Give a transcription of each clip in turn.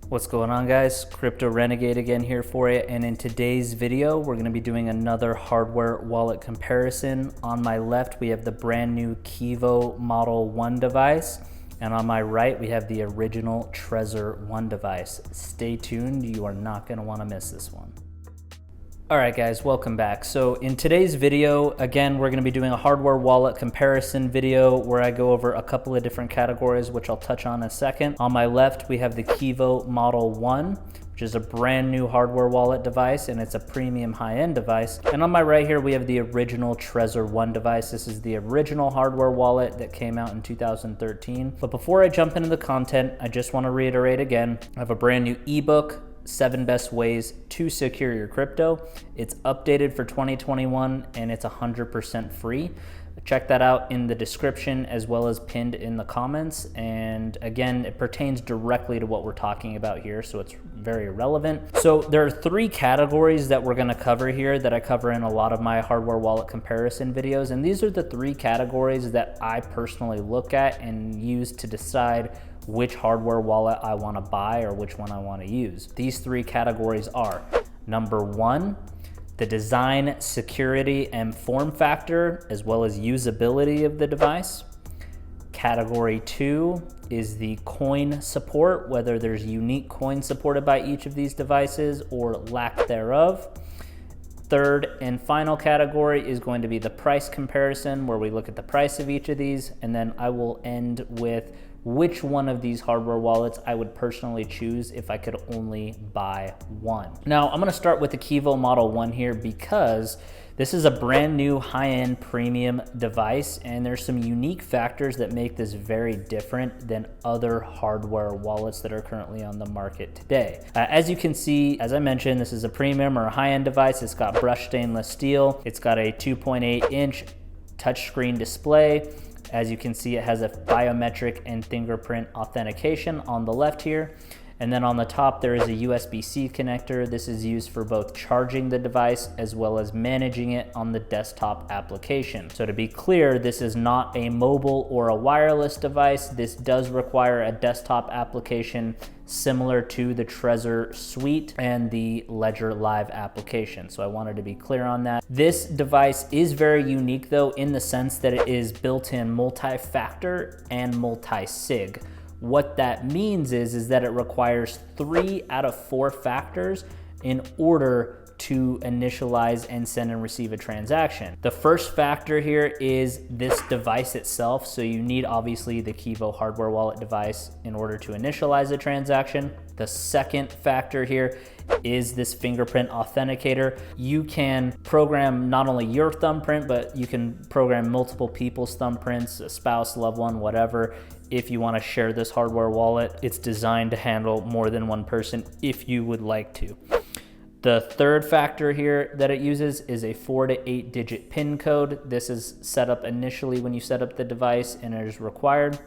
What's going on, guys? Crypto Renegade again here for you, and in today's video we're going to be doing another hardware wallet comparison. On my left we have the brand new Keevo Model 1 device, and on my right we have the original Trezor 1 device. Stay tuned, you are not going to want to miss this one. Alright guys, welcome back. So in today's video, again, we're going to be doing a hardware wallet comparison video where I go over a couple of different categories, which I'll touch on in a second. On my left, we have the Keevo Model 1, which is a brand new hardware wallet device, and it's a premium high-end device. And on my right here, we have the original Trezor 1 device. This is the original hardware wallet that came out in 2013. But before I jump into the content, I just want to reiterate again, I have a brand new ebook, 7 Best Ways to Secure Your Crypto. It's updated for 2021 and it's 100% free. Check that out in the description as well as pinned in the comments. And again, it pertains directly to what we're talking about here, so it's very relevant. So there are 3 categories that we're gonna cover here that I cover in a lot of my hardware wallet comparison videos. And these are the 3 categories that I personally look at and use to decide which hardware wallet I want to buy or which one I want to use. These 3 categories are: number 1, the design, security, and form factor, as well as usability of the device. Category 2 is the coin support, whether there's unique coins supported by each of these devices or lack thereof. Third and final category is going to be the price comparison, where we look at the price of each of these, and then I will end with which one of these hardware wallets I would personally choose if I could only buy one. Now, I'm gonna start with the Keevo Model 1 here because this is a brand new high-end premium device, and there's some unique factors that make this very different than other hardware wallets that are currently on the market today. As you can see, as I mentioned, this is a premium or a high-end device. It's got brushed stainless steel. It's got a 2.8-inch touchscreen display. As you can see, it has a biometric and fingerprint authentication on the left here. And then on the top, there is a USB-C connector. This is used for both charging the device as well as managing it on the desktop application. So to be clear, this is not a mobile or a wireless device. This does require a desktop application similar to the Trezor Suite and the Ledger Live application. So I wanted to be clear on that. This device is very unique though, in the sense that it is built in multi-factor and multi-sig. What that means is that it requires 3 out of 4 factors in order to initialize and send and receive a transaction. The first factor here is this device itself. So you need obviously the Keevo hardware wallet device in order to initialize a transaction. The second factor here is this fingerprint authenticator. You can program not only your thumbprint, but you can program multiple people's thumbprints, a spouse, loved one, whatever, if you want to share this hardware wallet. It's designed to handle more than one person if you would like to. The third factor here that it uses is a 4 to 8 digit PIN code. This is set up initially when you set up the device and it is required.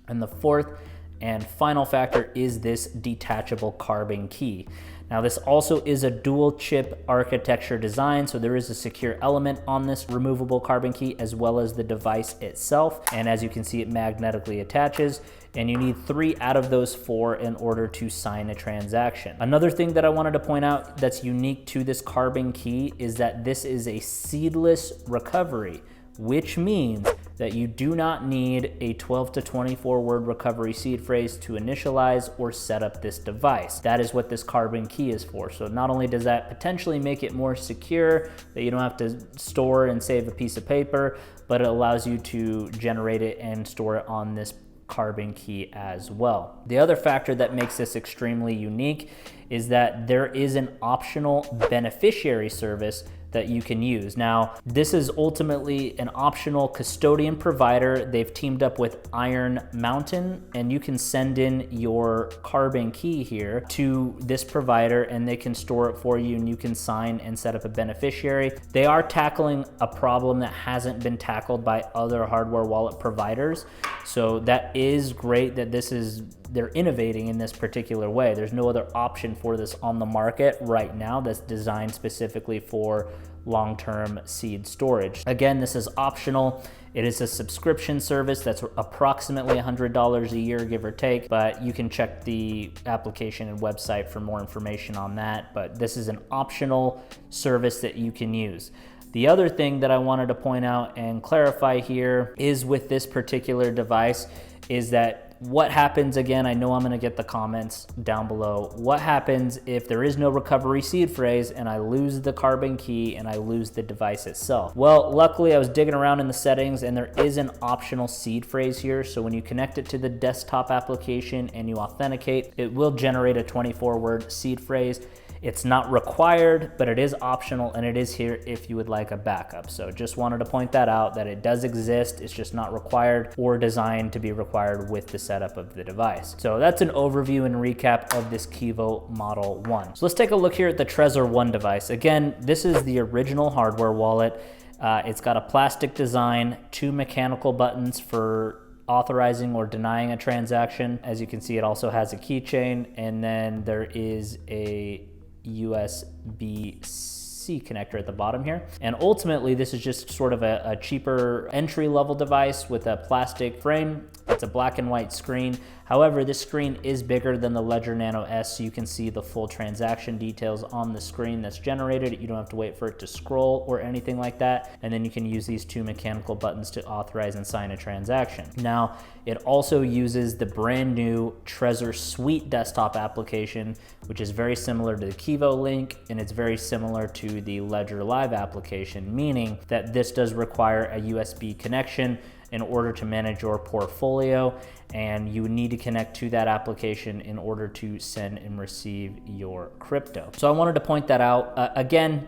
And the fourth and final factor is this detachable carbon key. Now this also is a dual chip architecture design, so there is a secure element on this removable carbon key as well as the device itself. And as you can see, it magnetically attaches, and you need 3 out of those 4 in order to sign a transaction. Another thing that I wanted to point out that's unique to this carbon key is that this is a seedless recovery, which means that you do not need a 12 to 24 word recovery seed phrase to initialize or set up this device. That is what this carbon key is for. So not only does that potentially make it more secure, that you don't have to store and save a piece of paper, but it allows you to generate it and store it on this carbon key as well. The other factor that makes this extremely unique is that there is an optional beneficiary service that you can use. Now, this is ultimately an optional custodian provider. They've teamed up with Iron Mountain, and you can send in your carbon key here to this provider and they can store it for you, and you can sign and set up a beneficiary. They are tackling a problem that hasn't been tackled by other hardware wallet providers. So that is great that this is they're innovating in this particular way. There's no other option for this on the market right now that's designed specifically for long-term seed storage. Again, this is optional. It is a subscription service that's approximately $100 a year, give or take, but you can check the application and website for more information on that. But this is an optional service that you can use. The other thing that I wanted to point out and clarify here is with this particular device is that what happens, again, I know I'm gonna get the comments down below. What happens if there is no recovery seed phrase and I lose the carbon key and I lose the device itself? Well, luckily I was digging around in the settings and there is an optional seed phrase here. So when you connect it to the desktop application and you authenticate, it will generate a 24-word seed phrase. It's not required, but it is optional and it is here if you would like a backup. So just wanted to point that out, that it does exist. It's just not required or designed to be required with the setup of the device. So that's an overview and recap of this Keevo Model 1. So let's take a look here at the Trezor 1 device. Again, this is the original hardware wallet. It's got a plastic design, 2 mechanical buttons for authorizing or denying a transaction. As you can see, it also has a keychain, and then there is a USB-C connector at the bottom here. And ultimately, this is just sort of a cheaper entry-level device with a plastic frame. It's a black and white screen. However, this screen is bigger than the Ledger Nano S, so you can see the full transaction details on the screen that's generated. You don't have to wait for it to scroll or anything like that. And then you can use these 2 mechanical buttons to authorize and sign a transaction. Now, it also uses the brand new Trezor Suite desktop application, which is very similar to the Keevo Link, and it's very similar to the Ledger Live application, meaning that this does require a USB connection in order to manage your portfolio, and you need to connect to that application in order to send and receive your crypto. So I wanted to point that out. Again,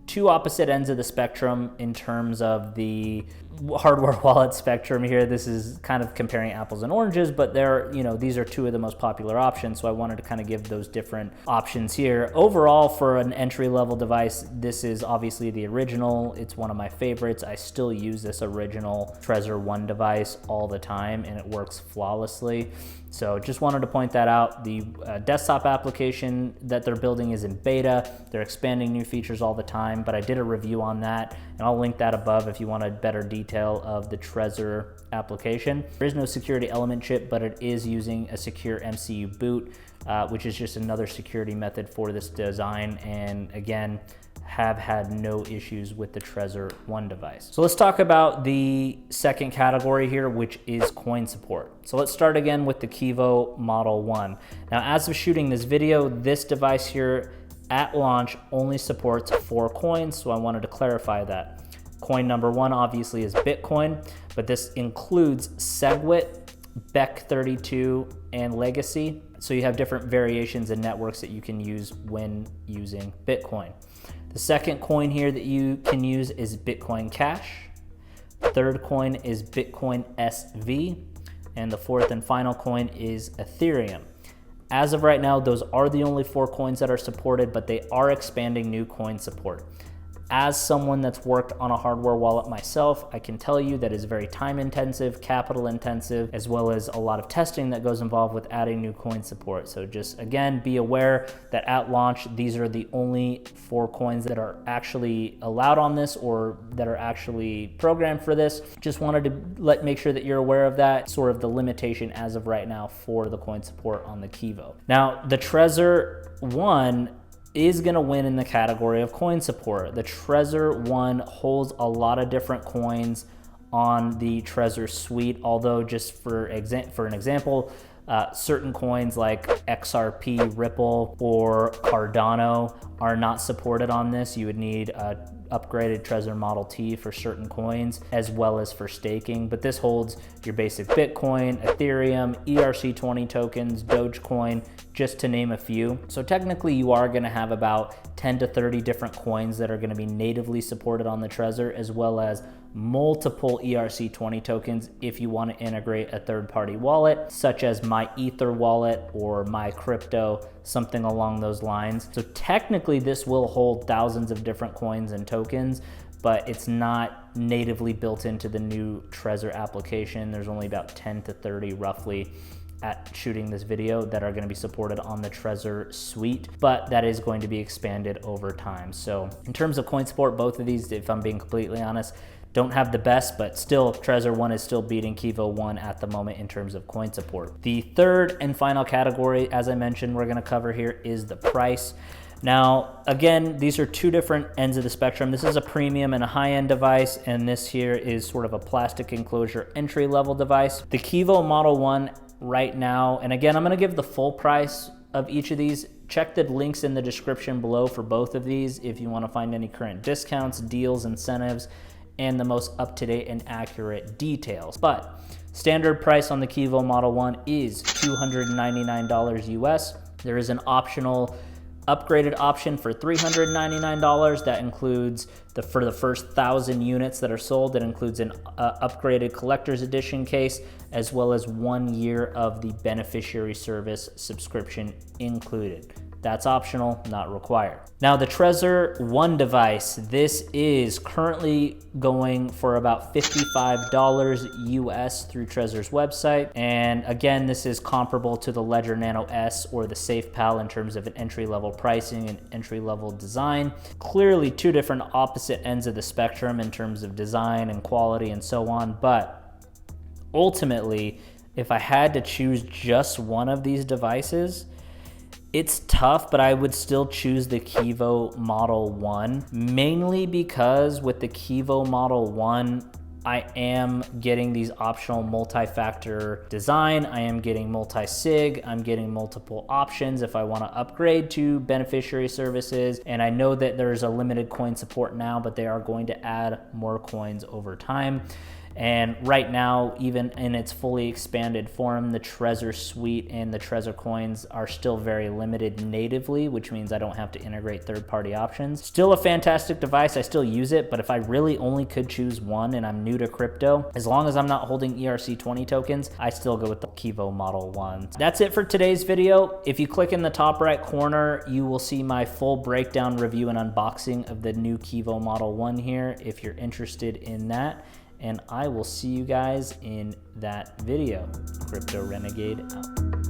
2 opposite ends of the spectrum in terms of the hardware wallet spectrum here. This is kind of comparing apples and oranges, but these are 2 of the most popular options. So I wanted to kind of give those different options here. Overall, for an entry-level device, this is obviously the original. It's one of my favorites. I still use this original Trezor 1 device all the time, and it works flawlessly. So just wanted to point that out. The desktop application that they're building is in beta. They're expanding new features all the time, but I did a review on that, and I'll link that above if you want a better detail of the Trezor application. There is no security element chip, but it is using a secure MCU boot, which is just another security method for this design. And again, have had no issues with the Trezor 1 device. So let's talk about the second category here, which is coin support. So let's start again with the Keevo Model 1. Now, as of shooting this video, this device here at launch only supports 4 coins, so I wanted to clarify that. Coin number 1 obviously is Bitcoin, but this includes SegWit, BEC32, and Legacy. So you have different variations and networks that you can use when using Bitcoin. The second coin here that you can use is Bitcoin Cash. Third coin is Bitcoin SV. And the fourth and final coin is Ethereum. As of right now, those are the only 4 coins that are supported, but they are expanding new coin support. As someone that's worked on a hardware wallet myself, I can tell you that is very time intensive, capital intensive, as well as a lot of testing that goes involved with adding new coin support. So just again, be aware that at launch, these are the only 4 coins that are actually allowed on this or that are actually programmed for this. Just wanted to make sure that you're aware of that, sort of the limitation as of right now for the coin support on the Keevo. Now, the Trezor 1 is going to win in the category of coin support. The Trezor 1 holds a lot of different coins on the Trezor Suite, although just for an example, certain coins like XRP, Ripple, or Cardano are not supported on this. You would need upgraded Trezor Model T for certain coins, as well as for staking. But this holds your basic Bitcoin, Ethereum, ERC20 tokens, Dogecoin, just to name a few. So technically you are gonna have about 10 to 30 different coins that are gonna be natively supported on the Trezor, as well as multiple ERC20 tokens if you want to integrate a third-party wallet, such as My Ether wallet or My Crypto, something along those lines. So technically this will hold thousands of different coins and tokens, but it's not natively built into the new Trezor application. There's only about 10 to 30 roughly at shooting this video that are going to be supported on the Trezor suite, but that is going to be expanded over time. So in terms of coin support, both of these, if I'm being completely honest, don't have the best, but still Trezor 1 is still beating Keevo 1 at the moment in terms of coin support. The third and final category, as I mentioned, we're gonna cover here is the price. Now, again, these are two different ends of the spectrum. This is a premium and a high-end device, and this here is sort of a plastic enclosure entry-level device. The Keevo Model 1 right now, and again, I'm gonna give the full price of each of these. Check the links in the description below for both of these if you wanna find any current discounts, deals, incentives, and the most up-to-date and accurate details. But standard price on the Keevo Model 1 is $299 US. There is an optional upgraded option for $399 that includes for the first 1,000 units that are sold. It includes an upgraded collector's edition case, as well as 1 year of the Beneficiary service subscription included. That's optional, not required. Now the Trezor 1 device, this is currently going for about $55 US through Trezor's website. And again, this is comparable to the Ledger Nano S or the SafePal in terms of an entry-level pricing and entry-level design. Clearly two different opposite ends of the spectrum in terms of design and quality and so on. But ultimately, if I had to choose just one of these devices, it's tough, but I would still choose the Keevo Model 1, mainly because with the Keevo Model 1, I am getting these optional multi-factor design. I am getting multi-sig. I'm getting multiple options if I want to upgrade to Beneficiary services. And I know that there's a limited coin support now, but they are going to add more coins over time. And right now, even in its fully expanded form, the Trezor suite and the Trezor coins are still very limited natively, which means I don't have to integrate third-party options. Still a fantastic device, I still use it, but if I really only could choose one and I'm new to crypto, as long as I'm not holding ERC20 tokens, I still go with the Keevo Model 1. That's it for today's video. If you click in the top right corner, you will see my full breakdown, review, and unboxing of the new Keevo Model 1 here, if you're interested in that. And I will see you guys in that video. Crypto Renegade out.